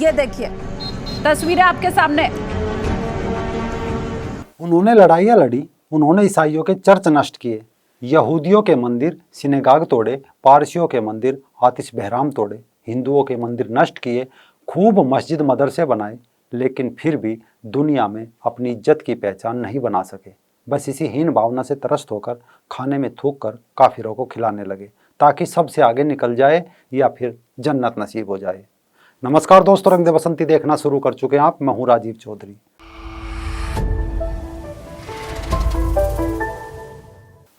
ये देखिए तस्वीरें आपके सामने। उन्होंने लड़ाइयाँ लड़ी, उन्होंने ईसाइयों के चर्च नष्ट किए, यहूदियों के मंदिर सिनेगाग तोड़े, पारसियों के मंदिर आतिश बहराम तोड़े, हिंदुओं के मंदिर नष्ट किए, खूब मस्जिद मदरसे बनाए, लेकिन फिर भी दुनिया में अपनी इज्जत की पहचान नहीं बना सके। बस इसी हीन भावना से त्रस्त होकर खाने में थूक कर काफिरों को खिलाने लगे ताकि सबसे आगे निकल जाए या फिर जन्नत नसीब हो जाए। नमस्कार दोस्तों, रंग दे बसंती देखना शुरू कर चुके हैं आप। मैं हूं राजीव चौधरी।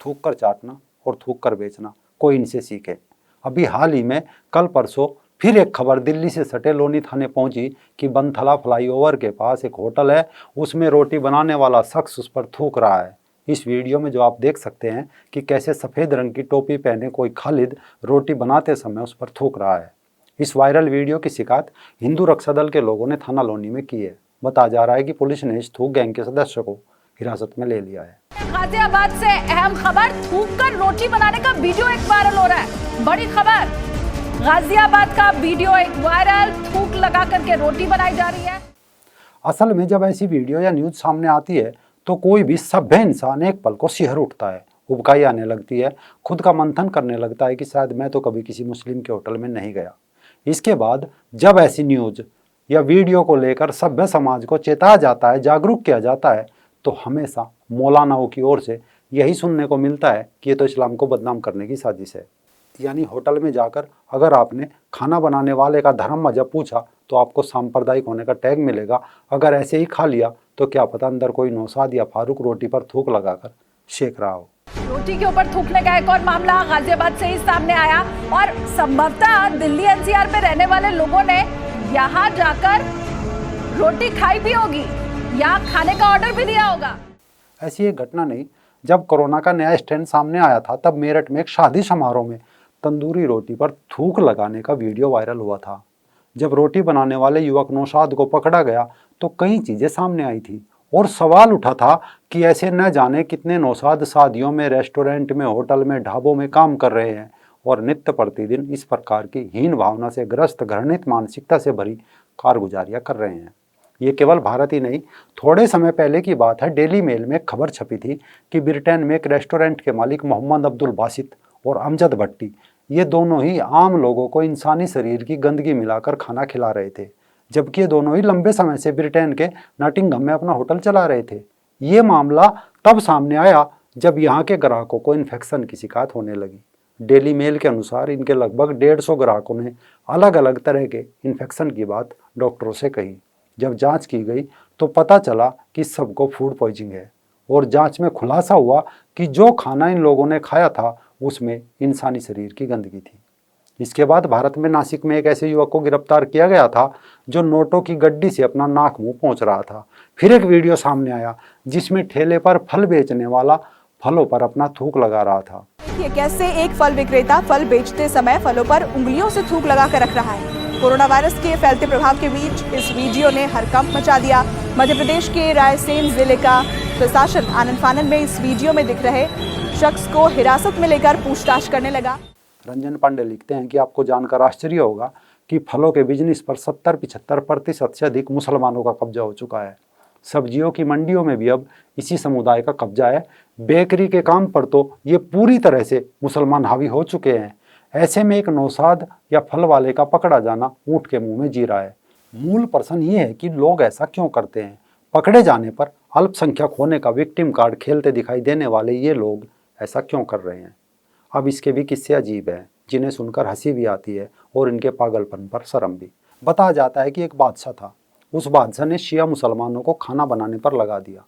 थूक कर चाटना और थूक कर बेचना, कोई इनसे सीखे। अभी हाल ही में कल परसों फिर एक खबर दिल्ली से सटे लोनी थाने पहुंची कि बनथला फ्लाईओवर के पास एक होटल है, उसमें रोटी बनाने वाला शख्स उस पर थूक रहा है। इस वीडियो में जो आप देख सकते हैं कि कैसे सफ़ेद रंग की टोपी पहने कोई खालिद रोटी बनाते समय उस पर थूक रहा है। इस वायरल वीडियो की शिकायत हिंदू रक्षा दल के लोगों ने थाना लोनी में की है। बताया जा रहा है कि पुलिस ने इस थूक गैंग के सदस्य को हिरासत में ले लिया है। गाजियाबाद से अहम खबर, थूक कर रोटी बनाने का वीडियो एक वायरल हो रहा है। बड़ी खबर, गाजियाबाद का वीडियो एक वायरल, थूक लगा करके रोटी बनाई जा रही है। असल में जब ऐसी वीडियो या न्यूज सामने आती है तो कोई भी सभ्य इंसान एक पल को सिहर उठता है, उबकाई आने लगती है, खुद का मंथन करने लगता है कि शायद मैं तो कभी किसी मुस्लिम के होटल में नहीं गया। इसके बाद जब ऐसी न्यूज या वीडियो को लेकर सभ्य समाज को चेताया जाता है, जागरूक किया जाता है, तो हमेशा मौलानाओं की ओर से यही सुनने को मिलता है कि ये तो इस्लाम को बदनाम करने की साजिश है। यानी होटल में जाकर अगर आपने खाना बनाने वाले का धर्म मजहब पूछा तो आपको सांप्रदायिक होने का टैग मिलेगा। अगर ऐसे ही खा लिया तो क्या पता अंदर कोई नौशाद या फारूक रोटी पर थूक लगाकर सेक रहा हो। रोटी के ऊपर थूकने का एक और मामला गाजियाबाद से ही सामने आया और संभवतः दिल्ली एनसीआर में रहने वाले लोगों ने यहाँ जाकर रोटी खाई भी होगी या खाने का ऑर्डर भी दिया होगा। ऐसी एक घटना नहीं, जब कोरोना का नया स्ट्रेन सामने आया था तब मेरठ में एक शादी समारोह में तंदूरी रोटी पर थूक लगाने का वीडियो वायरल हुआ था। जब रोटी बनाने वाले युवक नौशाद को पकड़ा गया तो कई चीजें सामने आई थी और सवाल उठा था कि ऐसे न जाने कितने नौशाद शादियों में, रेस्टोरेंट में, होटल में, ढाबों में काम कर रहे हैं और नित्य प्रतिदिन इस प्रकार की हीन भावना से ग्रस्त, घृणित मानसिकता से भरी कारगुजारियां कर रहे हैं। ये केवल भारत ही नहीं, थोड़े समय पहले की बात है, डेली मेल में खबर छपी थी कि ब्रिटेन में एक रेस्टोरेंट के मालिक मोहम्मद अब्दुल बासित और अमजद भट्टी, ये दोनों ही आम लोगों को इंसानी शरीर की गंदगी मिलाकर खाना खिला रहे थे, जबकि ये दोनों ही लंबे समय से ब्रिटेन के नॉटिंघम में अपना होटल चला रहे थे। ये मामला तब सामने आया जब यहाँ के ग्राहकों को इन्फेक्शन की शिकायत होने लगी। डेली मेल के अनुसार इनके लगभग 150 ग्राहकों ने अलग अलग तरह के इन्फेक्शन की बात डॉक्टरों से कही। जब जांच की गई तो पता चला कि सबको फूड पॉइजनिंग है और जांच में खुलासा हुआ कि जो खाना इन लोगों ने खाया था उसमें इंसानी शरीर की गंदगी थी। इसके बाद भारत में नासिक में एक ऐसे युवक को गिरफ्तार किया गया था जो नोटों की गड्डी से अपना नाक मुंह पोंछ रहा था। फिर एक वीडियो सामने आया जिसमें ठेले पर फल बेचने वाला फलों पर अपना थूक लगा रहा था। ये कैसे एक फल विक्रेता फल बेचते समय फलों पर उंगलियों से थूक लगा कर रख रहा है। कोरोना वायरस के फैलते प्रभाव के बीच इस वीडियो ने हड़कंप मचा दिया। मध्य प्रदेश के रायसेन जिले का प्रशासन आनन फानन में इस वीडियो में दिख रहे शख्स को हिरासत में लेकर पूछताछ करने लगा। रंजन पांडे लिखते हैं कि आपको जानकर आश्चर्य होगा कि फलों के बिजनेस पर 70-75% से अधिक मुसलमानों का कब्जा हो चुका है। सब्जियों की मंडियों में भी अब इसी समुदाय का कब्जा है। बेकरी के काम पर तो ये पूरी तरह से मुसलमान हावी हो चुके हैं। ऐसे में एक नौशाद या फल वाले का पकड़ा जाना ऊंट के मुंह में जी रहा है। मूल प्रश्न ये है कि लोग ऐसा क्यों करते हैं। पकड़े जाने पर अल्पसंख्यक होने का विक्टिम कार्ड खेलते दिखाई देने वाले ये लोग ऐसा क्यों कर रहे हैं। अब इसके भी किस्से अजीब हैं जिन्हें सुनकर हंसी भी आती है और इनके पागलपन पर शर्म भी। बताया जाता है कि एक बादशाह था, उस बादशाह ने शिया मुसलमानों को खाना बनाने पर लगा दिया।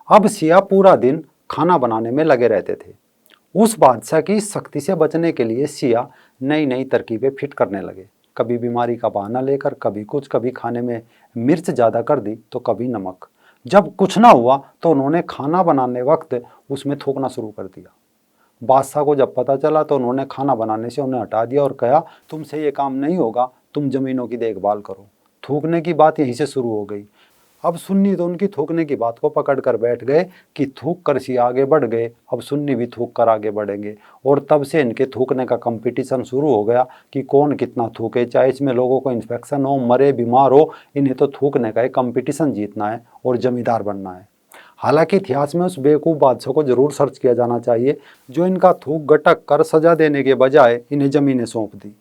अब शिया पूरा दिन खाना बनाने में लगे रहते थे। उस बादशाह की सख्ती से बचने के लिए शिया नई नई तरकीबें फिट करने लगे। कभी बीमारी का बहाना लेकर कभी कुछ, कभी खाने में मिर्च ज़्यादा कर दी तो कभी नमक। जब कुछ ना हुआ तो उन्होंने खाना बनाने वक्त उसमें थूकना शुरू कर दिया। बादशाह को जब पता चला तो उन्होंने खाना बनाने से उन्हें हटा दिया और कहा, तुमसे ये काम नहीं होगा, तुम जमीनों की देखभाल करो। थूकने की बात यहीं से शुरू हो गई। अब सुन्नी तो उनकी थूकने की बात को पकड़ कर बैठ गए कि थूक कर सी आगे बढ़ गए, अब सुन्नी भी थूक कर आगे बढ़ेंगे। और तब से इनके थूकने का कंपटीशन शुरू हो गया कि कौन कितना थूके, चाहे इसमें लोगों को इन्फेक्शन हो, मरे, बीमार हो, इन्हें तो थूकने का एक कंपटीशन जीतना है और जमींदार बनना है। हालांकि इतिहास में उस बेवकूफ़ बादशाह को जरूर सर्च किया जाना चाहिए जो इनका थूक गटक कर सजा देने के बजाय इन्हें ज़मीनें सौंप दी।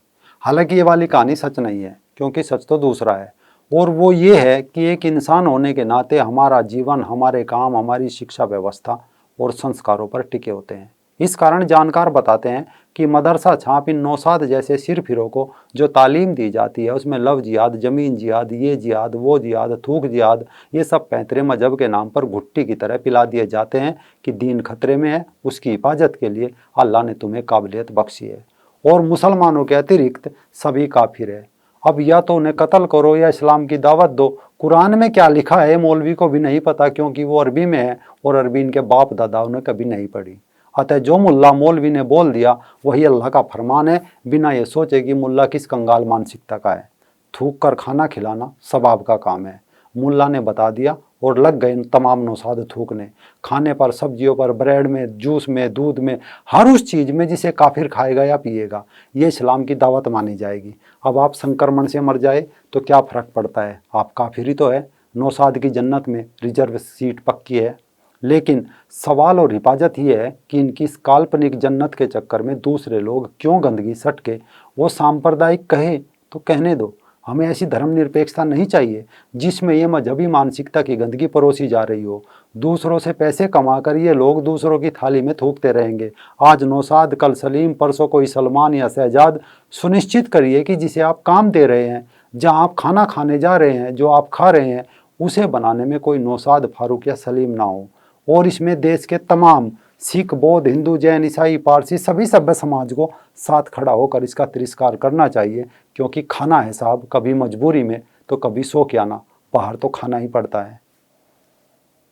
हालांकि ये वाली कहानी सच नहीं है, क्योंकि सच तो दूसरा है, और वो ये है कि एक इंसान होने के नाते हमारा जीवन, हमारे काम, हमारी शिक्षा व्यवस्था और संस्कारों पर टिके होते हैं। इस कारण जानकार बताते हैं कि मदरसा छाप इन नौशाद जैसे सिरफिरों को जो तालीम दी जाती है उसमें लव जिहाद, ज़मीन जिहाद, ये जिहाद, वो जिहाद, थूक जिहाद, ये सब पैंतरे मजहब के नाम पर घुट्टी की तरह पिला दिए जाते हैं कि दीन खतरे में है, उसकी हिफाजत के लिए अल्लाह ने तुम्हें काबिलियत बख्शी है और मुसलमानों के अतिरिक्त सभी काफिर है। अब या तो उन्हें कत्ल करो या इस्लाम की दावत दो। कुरान में क्या लिखा है मौलवी को भी नहीं पता, क्योंकि वो अरबी में है और अरबी इनके बाप दादा उन्हें कभी नहीं पढ़ी। अतः जो मुल्ला मौलवी ने बोल दिया वही अल्लाह का फरमान है, बिना ये सोचे कि मुल्ला किस कंगाल मानसिकता का है। थूक कर खाना खिलाना सबाब का काम है। मुल्ला ने बता दिया और लग गए तमाम नौसाद थूकने, खाने पर, सब्जियों पर, ब्रेड में, जूस में, दूध में, हर उस चीज़ में जिसे काफिर खाएगा या पिएगा। ये इस्लाम की दावत मानी जाएगी। अब आप संक्रमण से मर जाए तो क्या फ़र्क पड़ता है, आप काफिर ही तो है। नौसाद की जन्नत में रिजर्व सीट पक्की है। लेकिन सवाल और हिफाजत ये है कि इनकी इस काल्पनिक जन्नत के चक्कर में दूसरे लोग क्यों गंदगी सटके। वो सांप्रदायिक कहे तो कहने दो, हमें ऐसी धर्मनिरपेक्षता नहीं चाहिए जिसमें ये मजहबी मानसिकता की गंदगी परोसी जा रही हो। दूसरों से पैसे कमाकर ये लोग दूसरों की थाली में थूकते रहेंगे। आज नौसाद, कल सलीम, परसों कोई सलमान या शहजाद। सुनिश्चित करिए कि जिसे आप काम दे रहे हैं, जहां आप खाना खाने जा रहे हैं, जो आप खा रहे हैं, उसे बनाने में कोई नौसाद, फारूक या सलीम ना हो। और इसमें देश के तमाम सिख, बौद्ध, हिंदू, जैन, ईसाई, पारसी सभी सभ्य समाज को साथ खड़ा होकर इसका तिरस्कार करना चाहिए, क्योंकि खाना है साहब, कभी मजबूरी में तो कभी शौकियाना, बाहर तो खाना ही पड़ता है।